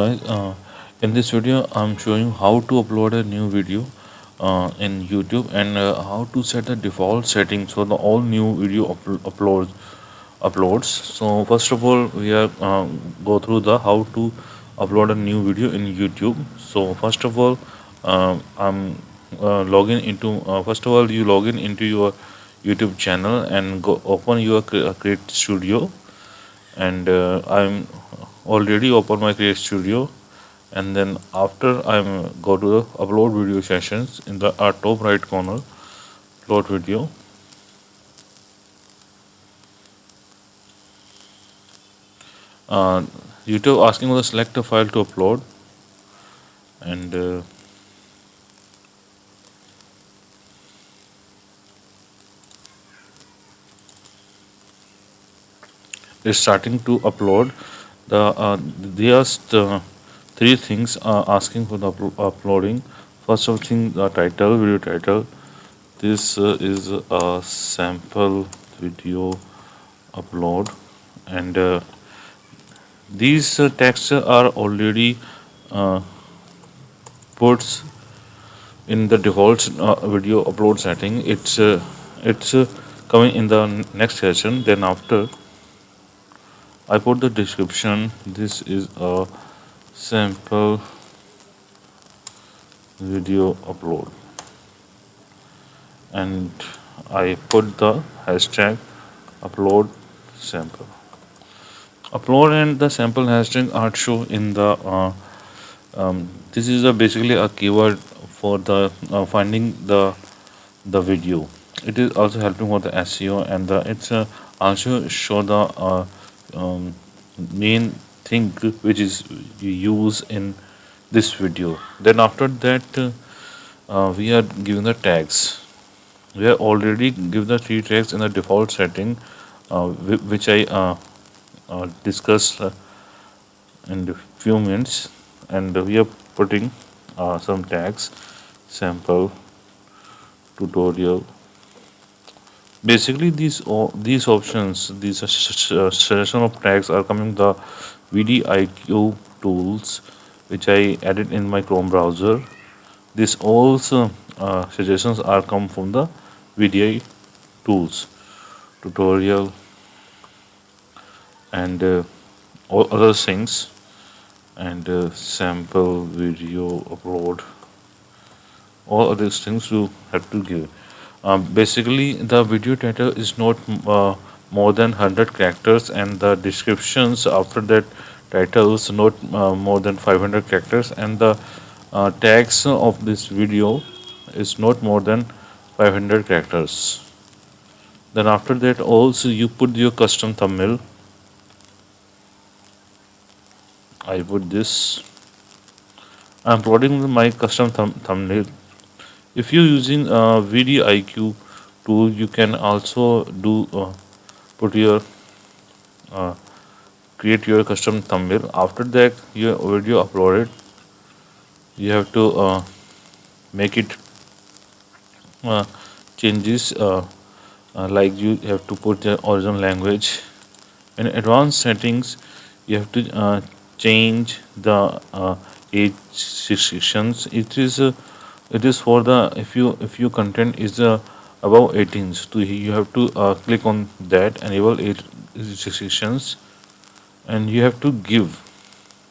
Guys, in this video, I'm showing how to upload a new video in YouTube and how to set the default settings for the all new video uploads. So first of all, we are go through the how to upload a new video in YouTube. So first of all, I'm login into. First of all, you log in into your YouTube channel and go open your Create Studio. And I'm already open my Create Studio, and then after I'm go to the upload video sessions in the top right corner, upload video. uh, YouTube asking for the select a file to upload, and it's starting to upload. There's the three things asking for the uploading. First of thing, the title, video title. This is a sample video upload, and these texts are already uh, put in the default video upload setting. It's coming in the next session. Then after I put the description. This is a sample video upload, and I put the hashtag upload sample. Upload and the sample hashtag are shown in the this is basically a keyword for the finding the video. It is also helping for the SEO, and it's also show the um, main thing which is you use in this video. Then after that, we are giving the tags. We are already given the three tags in the default setting, which I discussed in a few minutes, and we are putting some tags: sample, tutorial. Basically, these options, these selection of tags are coming the VDIQ tools, which I added in my Chrome browser. This also suggestions are come from the VDI tools, tutorial, and all other things, and sample video upload. All of these things you have to give. Basically, the video title is not more than 100 characters, and the descriptions after that titles not more than 500 characters, and the tags of this video is not more than 500 characters. Then after that, also you put your custom thumbnail. I put this. I'm uploading my custom thumbnail. If you're using VDIQ tool, you can also do put your uh, create your custom thumbnail. After that, your video uploaded. You have to make it uh, changes. Like you have to put the original language. In advanced settings, you have to change the age restrictions. It is for the if your content is above 18, so you have to click on that, enable age restrictions, and you have to give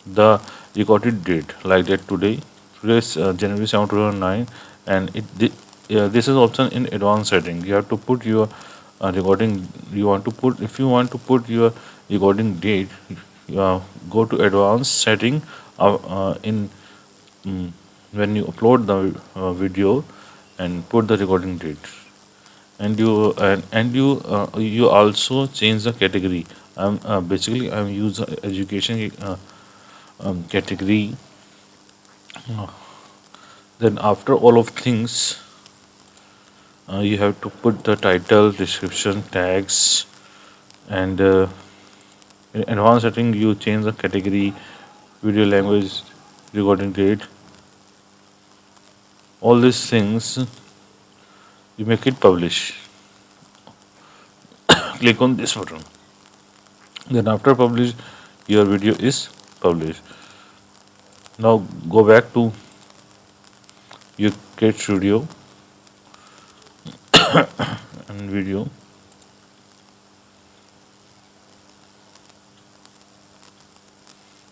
the recorded date like that. Today is January 7, 2009, and this is option in advanced setting. You have to put your recording. You want to put if you want to put your recording date, go to advanced setting in mm, when you upload the video, and put the recording date, and you also change the category. Basically I'm use education category. Then after all of things, you have to put the title, description, tags, and in advanced setting you change the category, video language, recording date, all these things. You make it publish. Click on this button. Then after publish, your video is published. Now go back to your Kit Studio and video.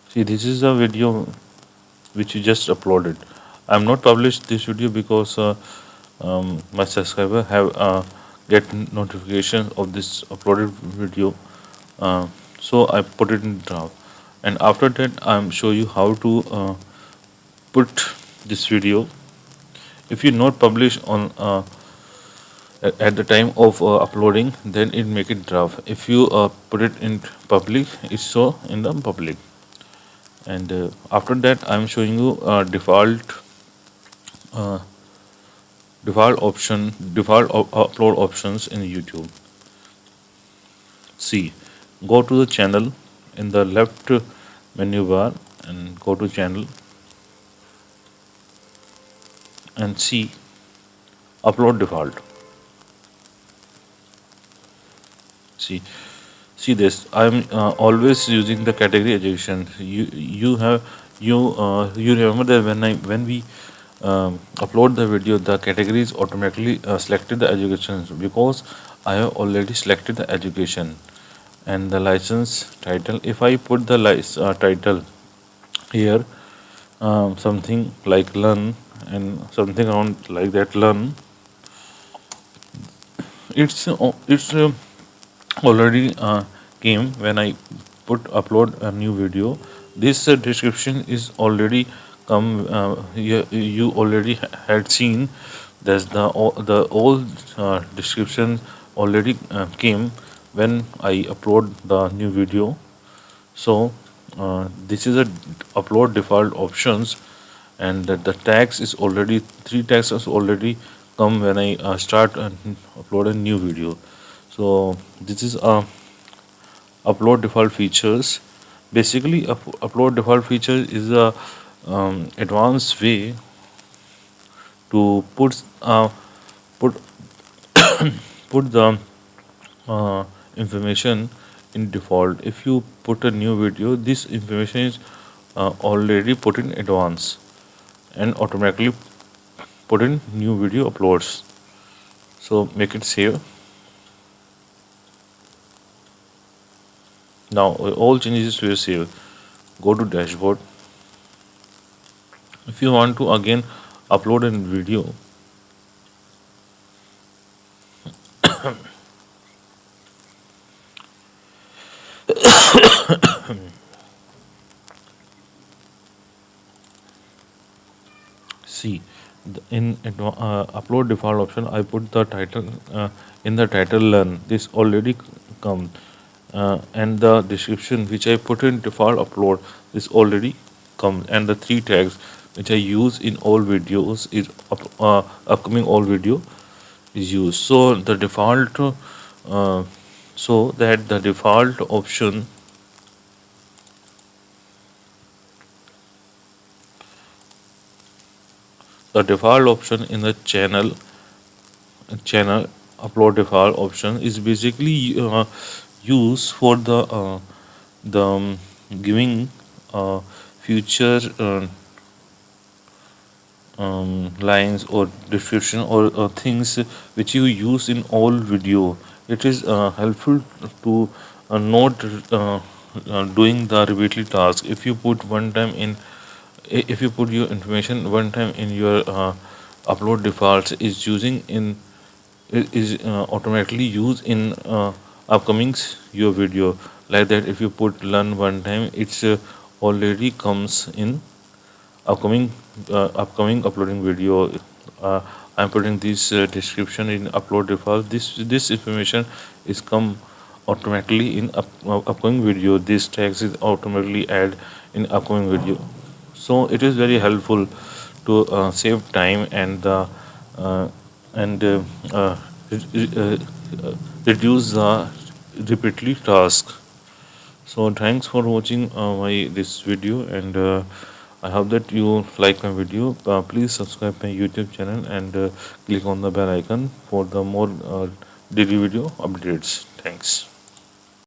See, this is a video which you just uploaded. I'm not published this video because my subscriber have get notification of this uploaded video. So I put it in draft, and after that I'm show you how to put this video. If you not publish on at the time of uploading, then it make it draft. If you put it in public, it's so in the public. And after that I'm showing you uh, default upload options in YouTube. See, go to the channel in the left menu bar and go to channel and see upload default. See, see this. I'm always using the category education. You remember that when we upload the video, the categories automatically selected the education because I have already selected the education and the license title. If I put the title here, something like learn and something around like that learn, it's already came when I put upload a new video. This description is already come. You already had seen. There's the old description already came when I upload the new video. So this is a upload default options, and the tags is already three tags is already come when I start and upload a new video. So this is upload default features. Basically, upload default feature is a advanced way to put put the information in default. If you put a new video, this information is already put in advance and automatically put in new video uploads. So make it save. Now all changes were saved. Go to dashboard. If you want to again upload a video, see upload default option. I put the title in the title learn. This already come and the description which I put in default upload this already come, and the three tags which I use in all videos is upcoming all video is used. So the default so that the default option in the channel upload default option is basically used for the giving future lines or description or things which you use in all video. It is helpful to not doing the repeatedly task. If you put one time in, if you put your information one time in your upload defaults is using in is automatically used in upcomings your video. Like that, if you put learn one time, it's already comes in upcoming uploading video. I'm putting this description in upload default. This information is come automatically in upcoming video. This text is automatically add in upcoming video. So it is very helpful to save time and uh, and re- reduce the repeatedly task. So thanks for watching my this video, and I hope that you like my video. Please subscribe my YouTube channel and click on the bell icon for the more daily video updates. Thanks.